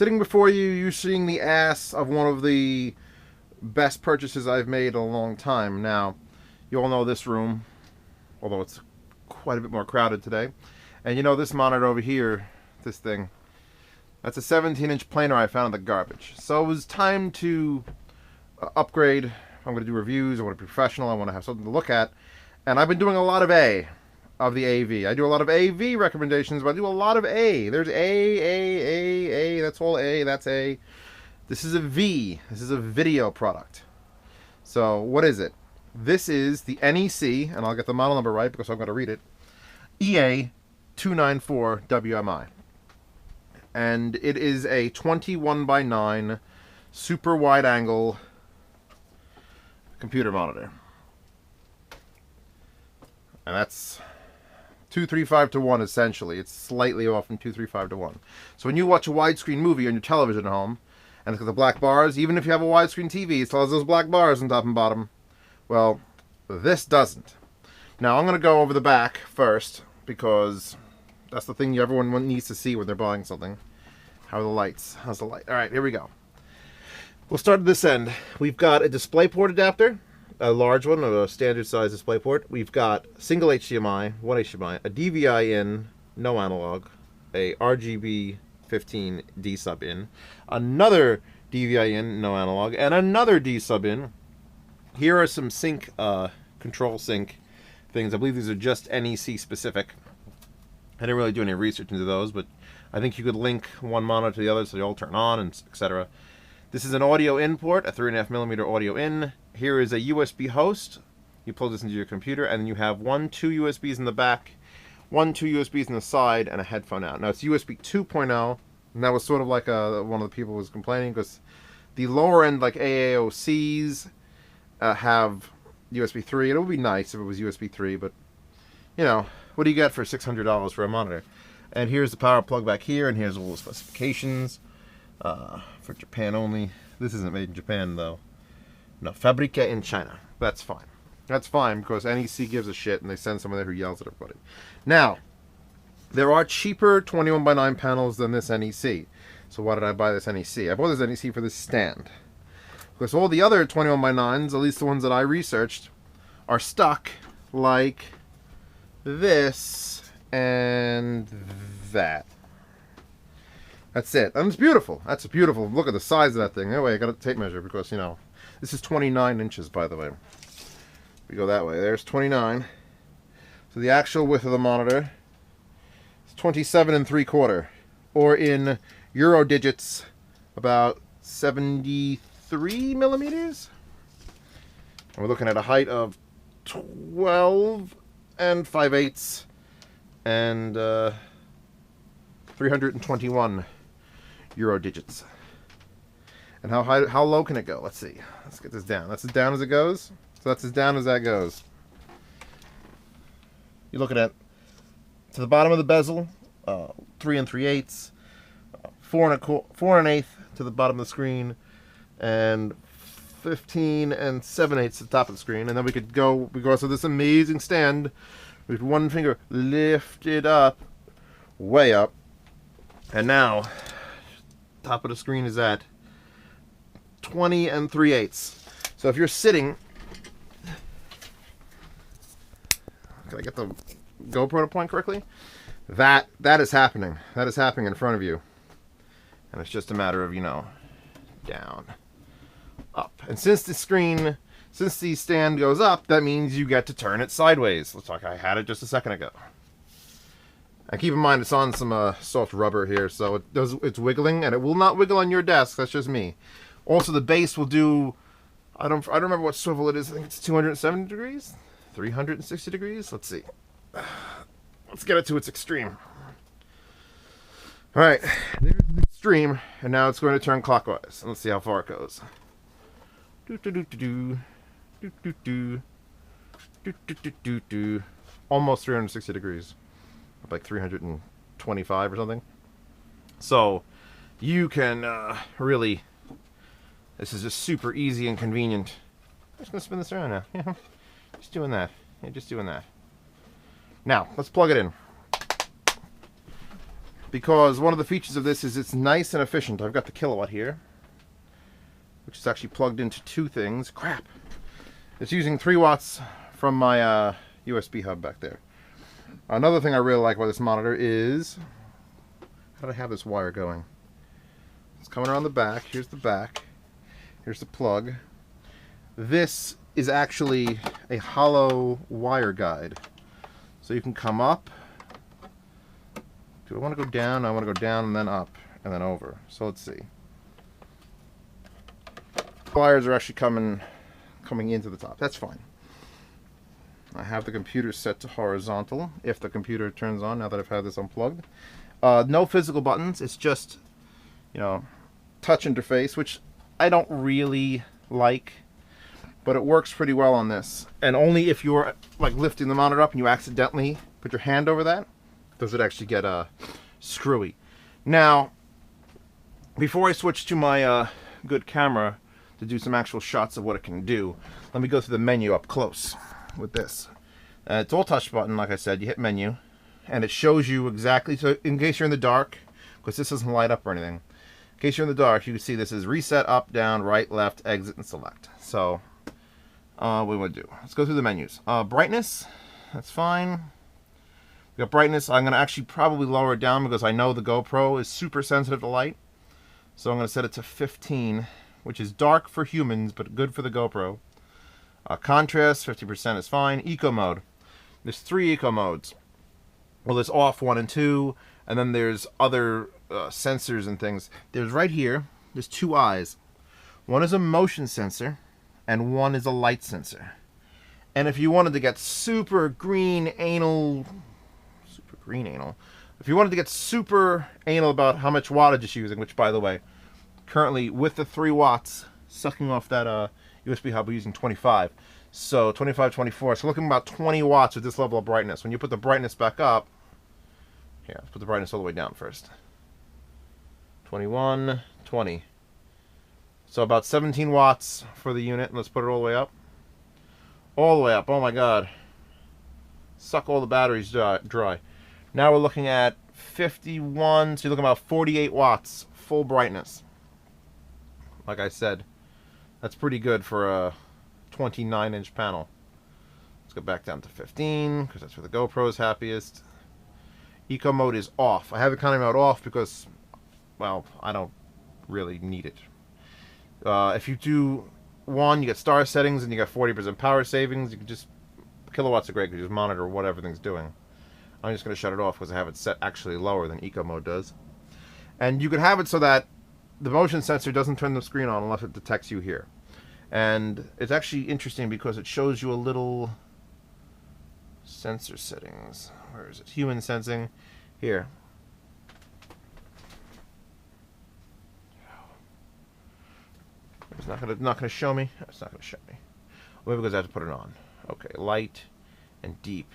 Sitting before you, you're seeing the ass of one of the best purchases I've made in a long time. Now, you all know this room, although it's quite a bit more crowded today. And you know this monitor over here, this thing, that's a 17-inch planer I found in the garbage. So it was time to upgrade. If I'm going to do reviews, I want to be professional, I want to have something to look at. And I've been doing a lot of the AV. I do a lot of AV recommendations, but I do a lot of A. There's A, that's all A, that's A. This is a V. This is a video product. So what is it? This is the NEC, and I'll get the model number right because I'm going to read it, EA294WMi. And it is a 21:9 super wide angle computer monitor. And that's 235:1 essentially. It's slightly off from 235:1. So when you watch a widescreen movie on your television at home, and it's got the black bars, even if you have a widescreen TV, it still has those black bars on top and bottom. Well, this doesn't. Now I'm going to go over the back first, because that's the thing everyone needs to see when they're buying something. How are the lights? How's the light? Alright, here we go. We'll start at this end. We've got a DisplayPort adapter, a large one, a standard size DisplayPort. We've got single HDMI, one HDMI, a DVI in, no analog, a RGB 15 D sub in, another DVI in, no analog, and another D sub in. Here are some sync, control sync things. I believe these are just NEC specific. I didn't really do any research into those, but I think you could link one monitor to the other so they all turn on, and etc. This is an audio in port, a 3.5mm audio in. Here is a USB host. You plug this into your computer, and then you have two USBs in the back, two USBs in the side, and a headphone out. Now it's USB 2.0, and that was sort of like one of the people was complaining, because the lower end, like AAOCs, have USB 3, and it would be nice if it was USB 3, but, you know, what do you get for $600 for a monitor? And here's the power plug back here, and here's all the specifications. For Japan only. This isn't made in Japan, though. No, fabrica in China. That's fine. That's fine, because NEC gives a shit, and they send someone there who yells at everybody. Now, there are cheaper 21:9 panels than this NEC. So why did I buy this NEC? I bought this NEC for this stand. Because all the other 21:9s, at least the ones that I researched, are stuck like this and that. That's it. And it's beautiful. That's beautiful. Look at the size of that thing. Anyway, I got a tape measure because, you know, this is 29 inches, by the way. We go that way. There's 29. So the actual width of the monitor is 27 3/4, or in Euro digits, about 73 millimeters. And we're looking at a height of 12 5/8 and 321 Euro digits. And how low can it go? Let's see. Let's get this down. That's as down as it goes. So that's as down as that goes. You're looking at to the bottom of the bezel, 3 3/8, 4 1/8 to the bottom of the screen, and 15 7/8 at the top of the screen. And then we go to this amazing stand with one finger lifted up, way up, and now top of the screen is at 20 3/8. So if you're sitting, can I get the GoPro to point correctly? That is happening. That is happening in front of you. And it's just a matter of, you know, down, up. And since the stand goes up, that means you get to turn it sideways. Looks like I had it just a second ago. And keep in mind, it's on some soft rubber here, so it's wiggling, and it will not wiggle on your desk. That's just me. Also, the base will do, I don't remember what swivel it is. I think it's 270 degrees, 360 degrees. Let's see. Let's get it to its extreme. All right, there's the extreme, and now it's going to turn clockwise. And let's see how far it goes. Almost 360 degrees. Like 325 or something. So you can really, this is just super easy and convenient. I'm just gonna spin this around now. Yeah, just doing that. Yeah, just doing that. Now let's plug it in. because one of the features of this is it's nice and efficient. I've got the kilowatt here, which is actually plugged into two things. Crap! It's using 3 watts from my USB hub back there. Another thing I really like about this monitor is, how do I have this wire going? It's coming around the back. Here's the back. Here's the plug. This is actually a hollow wire guide. So you can come up. Do I want to go down? I want to go down and then up and then over. So let's see. Wires are actually coming into the top. That's fine. I have the computer set to horizontal if the computer turns on now that I've had this unplugged. No physical buttons. It's just, you know, touch interface, which I don't really like, but it works pretty well on this. And only if you're like lifting the monitor up and you accidentally put your hand over that does it actually get screwy. Now, before I switch to my good camera to do some actual shots of what it can do, let me go through the menu up close with this. It's all touch button, like I said. You hit menu and it shows you exactly, so in case you're in the dark, because this doesn't light up or anything, in case you're in the dark, you can see this is reset, up, down, right, left, exit, and select. So what do we want to do? Let's go through the menus. Brightness, that's fine. We got brightness. I'm going to actually probably lower it down because I know the GoPro is super sensitive to light. So I'm going to set it to 15, which is dark for humans, but good for the GoPro. Contrast, 50% is fine. Eco mode. There's 3 eco modes. Well, there's off, 1 and 2, and then there's other sensors and things. There's right here, there's 2 eyes. One is a motion sensor, and one is a light sensor. And if you wanted to get super green anal, if you wanted to get super anal about how much wattage it's using, which by the way, currently with the 3 watts sucking off that USB hub, we're using 25. So 25, 24. So looking about 20 watts with this level of brightness. When you put the brightness back up, here, let's put the brightness all the way down first. 21, 20. So about 17 watts for the unit. Let's put it all the way up. All the way up. Oh my god. Suck all the batteries dry. Now we're looking at 51. So you're looking at about 48 watts full brightness. Like I said, that's pretty good for a 29-inch panel. Let's go back down to 15 because that's where the GoPro is happiest. Eco mode is off. I have economy mode off because, well, I don't really need it. If you do 1, you get star settings and you got 40% power savings. You can just, kilowatts are great because you just monitor what everything's doing. I'm just going to shut it off because I have it set actually lower than eco mode does. And you can have it so that the motion sensor doesn't turn the screen on unless it detects you here. And it's actually interesting because it shows you a little sensor settings. Where is it? Human sensing. Here. It's not gonna show me. It's not gonna show me. Maybe because I have to put it on. Okay, light and deep.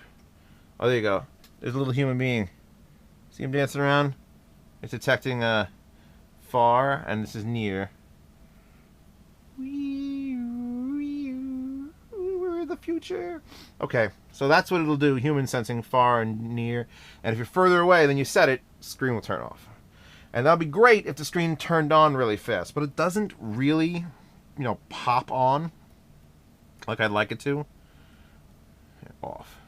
Oh, there you go. There's a little human being. See him dancing around? It's detecting far, and this is near. We're the future. Okay, so that's what it'll do. Human sensing, far and near. And if you're further away than you set it, screen will turn off. And that'll be great if the screen turned on really fast, but it doesn't really, you know, pop on like I'd like it to. Here, off.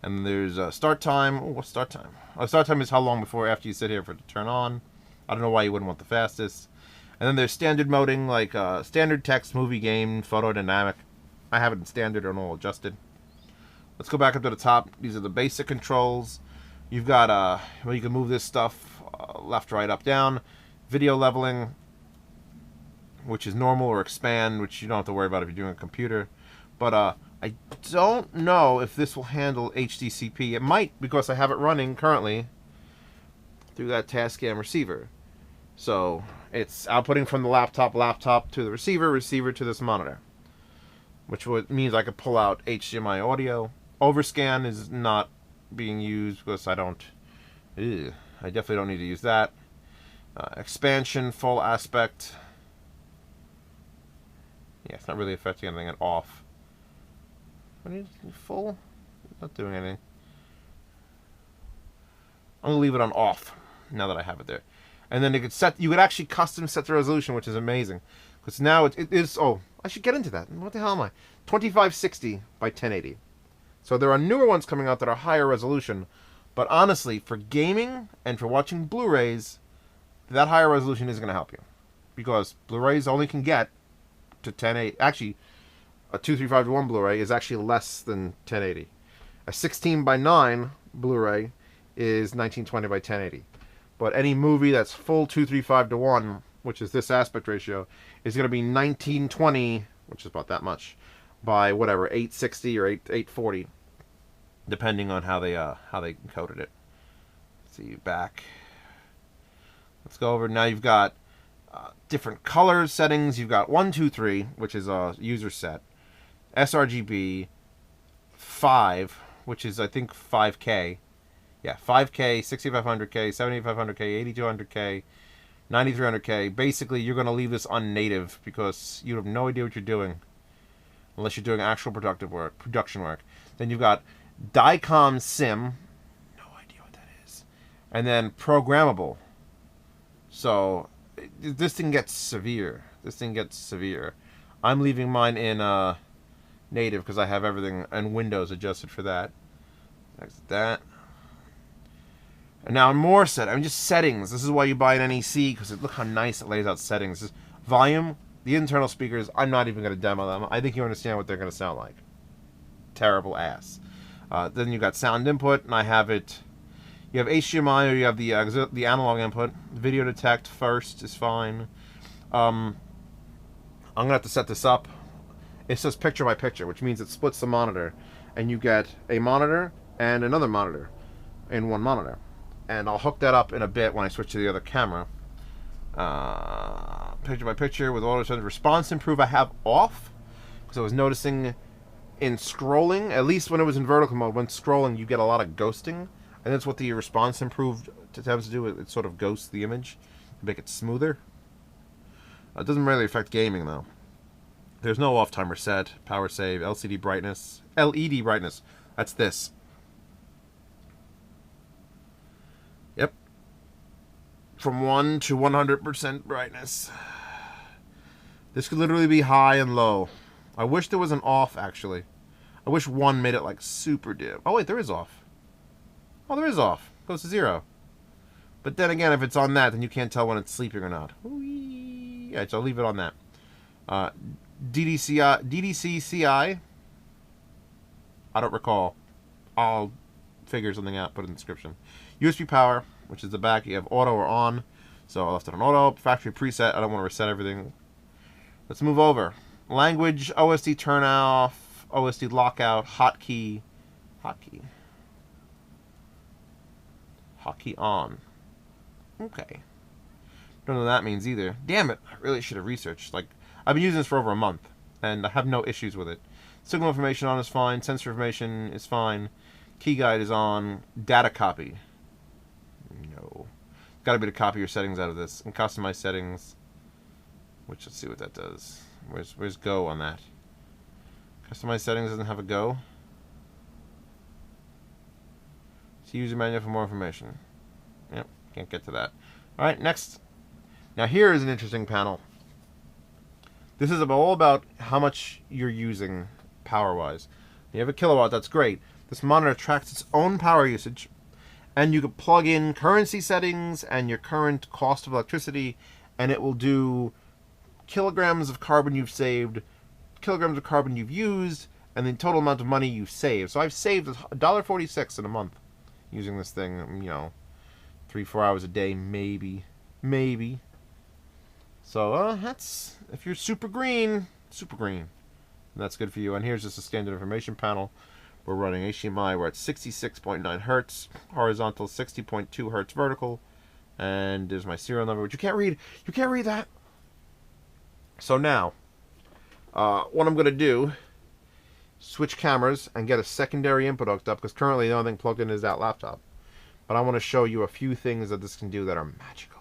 And there's start time. Oh, what's start time? Start time is how long before after you sit here for it to turn on. I don't know why you wouldn't want the fastest. And then there's standard moding, like standard text, movie, game, photo, dynamic. I have it in standard and all adjusted. Let's go back up to the top. These are the basic controls. You've got, well, you can move this stuff left, right, up, down. Video leveling, which is normal, or expand, which you don't have to worry about if you're doing a computer. But I don't know if this will handle HDCP. It might, because I have it running currently through that Tascam receiver. So it's outputting from the laptop to the receiver to this monitor, which means I could pull out HDMI audio. Overscan is not being used because I definitely don't need to use that. Expansion, full aspect. Yeah, it's not really affecting anything at off. What is full? It's not doing anything. I'm gonna leave it on off now that I have it there. And then you could actually custom set the resolution, which is amazing. Because now it is, oh, I should get into that. What the hell am I? 2560 by 1080. So there are newer ones coming out that are higher resolution. But honestly, for gaming and for watching Blu-rays, that higher resolution is going to help you. Because Blu-rays only can get to 1080. Actually, a 235-to-1 Blu-ray is actually less than 1080. A 16 by 9 Blu-ray is 1920 by 1080. But any movie that's full 235-to-1, which is this aspect ratio, is going to be 1920, which is about that much, by whatever, 860 or 840, depending on how they encoded it. Let's see, back. Let's go over. Now you've got different colors settings. You've got 1, 2, 3, which is a user set. sRGB 5, which is I think 5K. Yeah, 5K, 6500K, 7500K, 8200K, 9300K. Basically, you're going to leave this unnative because you have no idea what you're doing unless you're doing actual production work. Then you've got DICOM Sim. No idea what that is. And then programmable. So this thing gets severe. I'm leaving mine in native because I have everything and Windows adjusted for that. Exit that. And now more just settings. This is why you buy an NEC, because look how nice it lays out settings. This volume, the internal speakers, I'm not even going to demo them. I think you understand what they're going to sound like. Terrible ass. Then you got sound input, and I have it. You have HDMI, or you have the analog input. Video detect first is fine. I'm going to have to set this up. It says picture by picture, which means it splits the monitor. And you get a monitor and another monitor in one monitor. And I'll hook that up in a bit when I switch to the other camera. Picture by picture with auto response improve I have off. Because I was noticing in scrolling, at least when it was in vertical mode, when scrolling you get a lot of ghosting. And that's what the response improved attempts to do. It sort of ghosts the image to make it smoother. It doesn't really affect gaming though. There's no off timer set, power save, LED brightness. That's this. Yep. From 1 to 100% brightness. This could literally be high and low. I wish there was an off, actually. I wish 1 made it like super dim. Oh wait, there is off. Oh, there is off. Goes to 0. But then again, if it's on that, then you can't tell when it's sleeping or not. Yeah, so I'll leave it on that. DDCCI. I don't recall. I'll figure something out, put it in the description. USB power, which is the back. You have auto or on. So I left it on auto. Factory preset. I don't want to reset everything. Let's move over. Language, OSD turn off, OSD lockout, hotkey on. Okay. Don't know what that means either. Damn it, I really should have researched. Like, I've been using this for over a month, and I have no issues with it. Signal information on is fine. Sensor information is fine. Key guide is on. Data copy. No. Got to be to copy your settings out of this. And customize settings. Which, let's see what that does. Where's go on that? Customize settings doesn't have a go. See user manual for more information. Yep, can't get to that. Alright, next. Now here is an interesting panel. This is all about how much you're using power-wise. You have a kilowatt, that's great. This monitor tracks its own power usage, and you can plug in currency settings and your current cost of electricity, and it will do kilograms of carbon you've saved, kilograms of carbon you've used, and the total amount of money you've saved. So I've saved $1.46 in a month using this thing, 3-4 hours a day, maybe. So that's, if you're super green, that's good for you. And here's just a standard information panel. We're running HDMI. We're at 66.9 hertz horizontal, 60.2 hertz vertical, and there's my serial number, which you can't read. You can't read that. So now, what I'm going to do, switch cameras and get a secondary input hooked up, because currently the only thing plugged in is that laptop. But I want to show you a few things that this can do that are magical.